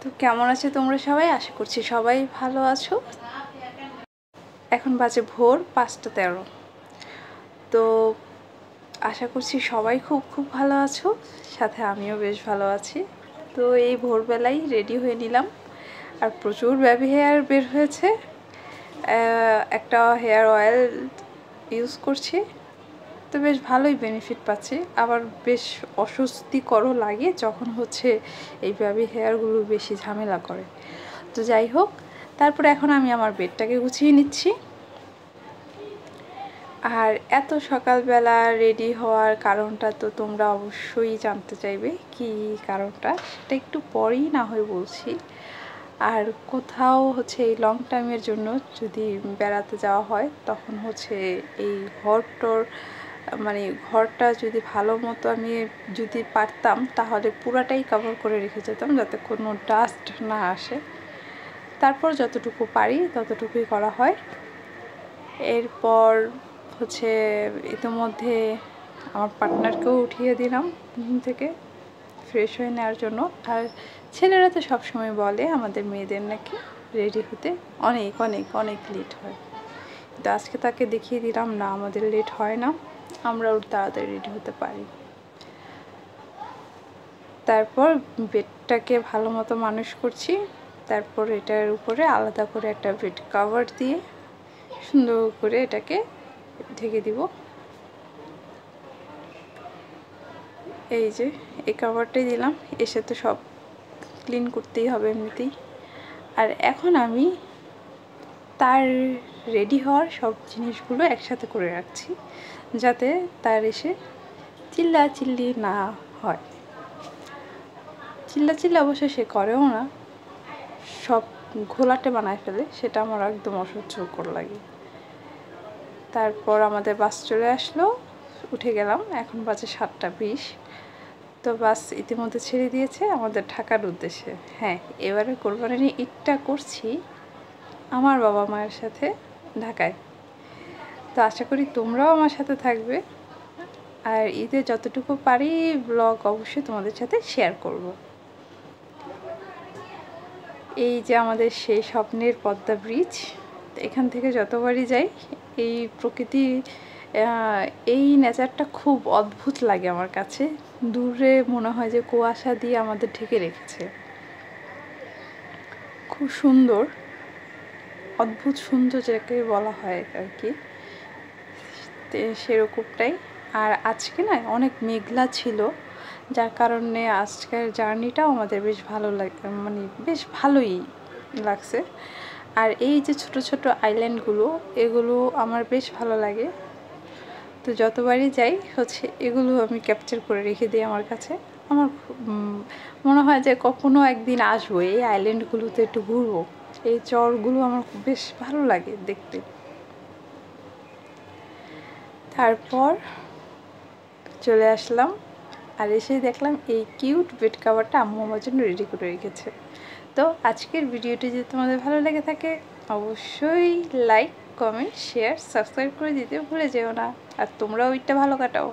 তো কেমন আছো তোমরা সবাই? আশা করছি সবাই ভালো আছো। এখন বাজে ভোর 5:13। তো আশা করছি সবাই খুব খুব ভালো আছো, সাথে আমিও বেশ ভালো আছি। তো এই ভোরবেলায় রেডি হয়ে নিলাম, আর প্রচুর বেবি হেয়ার বের হয়েছে। একটা হেয়ার অয়েল ইউজ করছি, তো বেশ ভালোই বেনিফিট পাচ্ছি। আবার বেশ অস্বস্তিকরও লাগে যখন এই বেবি হেয়ারগুলো বেশি ঝামেলা করে। তো যাই হোক, তারপরে এখন আমি আমার বেডটাকে গুছিয়ে নিচ্ছি। আর এত সকালবেলা রেডি হওয়ার কারণটা তো তোমরা অবশ্যই জানতে চাইবে, কি কারণটা সেটা একটু পরেই না হয় বলছি। আর কোথাও এই লং টাইমের জন্য যদি বেড়াতে যাওয়া হয়, তখন এই ঘরটা যদি ভালো মতো আমি যদি পারতাম, তাহলে পুরাটাই কভার করে রেখে যেতাম যাতে কোনো ডাস্ট না আসে। তারপর যতটুকু পারি ততটুকুই করা হয়। এরপর ইতিমধ্যে আমার পার্টনারকেও উঠিয়ে দিলাম ঘুম থেকে ফ্রেশ হয়ে নেওয়ার জন্য। আর ছেলেরা তো সবসময় বলে আমাদের মেয়েদের নাকি রেডি হতে অনেক অনেক অনেক লেট হয়, কিন্তু আজকে তাকে দেখিয়ে দিলাম না, আমাদের লেট হয় না, আমরাও তাড়াতাড়ি রেডি হতে পারি। তারপর বেডটাকে ভালো মতো মানুষ করছি। তারপর এটার উপরে আলাদা করে একটা বেড কভার দিয়ে সুন্দর করে এটাকে ঢেকে দিব। এই যে এই কভারটাই দিলাম, এসে তো সব ক্লিন করতেই হবে এমনিতেই। আর এখন আমি তার রেডি হওয়ার সব জিনিসগুলো একসাথে করে রাখছি, যাতে তার এসে চিল্লাচিল্লি না হয়। চিল্লাচিল্লি অবশ্য সে করেও না, সব ঘোলাটে বানায় ফেলে, সেটা আমার একদম অসহ্যকর লাগে। তারপর আমাদের বাস চলে আসলো, উঠে গেলাম। এখন বাজে 7:20। তো বাস ইতিমধ্যে ছেড়ে দিয়েছে আমাদের ঢাকার উদ্দেশ্যে। হ্যাঁ, এবারে কোরবানির ঈদটা করছি আমার বাবা মায়ের সাথে ঢাকায়। তো আশা করি তোমরাও আমার সাথে থাকবে, আর ঈদে যতটুকু পারি ব্লগ অবশ্যই তোমাদের সাথে শেয়ার করব। এই যে আমাদের সেই স্বপ্নের পদ্মা ব্রিজ, এখান থেকে যতবারই যাই এই প্রকৃতি, এই নেচারটা খুব অদ্ভুত লাগে আমার কাছে। দূরে মনে হয় যে কুয়াশা দিয়ে আমাদের ঢেকে রেখেছে, খুব সুন্দর, অদ্ভুত সুন্দর যাকে বলা হয় আর কি, সেরকমটাই। আর আজকে না অনেক মেঘলা ছিল, যার কারণে আজকের জার্নিটাও আমাদের বেশ ভালো বেশ ভালোই লাগছে। আর এই যে ছোট ছোট আইল্যান্ডগুলো, এগুলো আমার বেশ ভালো লাগে। তো যতবারই যাই এগুলো আমি ক্যাপচার করে রেখে দিই আমার কাছে। আমার মনে হয় যে কখনো একদিন আসবো এই আইল্যান্ডগুলোতে, একটু ঘুরবো। এই চরগুলো আমার বেশ ভালো লাগে দেখতে। তারপর চলে আসলাম, আর এসেই দেখলাম এই কিউট বেড কাভারটা আম্মু আমার জন্য রেডি করে রেখেছে। তো আজকের ভিডিওটি যদি তোমাদের ভালো লেগে থাকে, অবশ্যই লাইক, কমেন্ট, শেয়ার, সাবস্ক্রাইব করে দিতে ভুলে যেও না। আর তোমরাও ঈদটা ভালো কাটাও।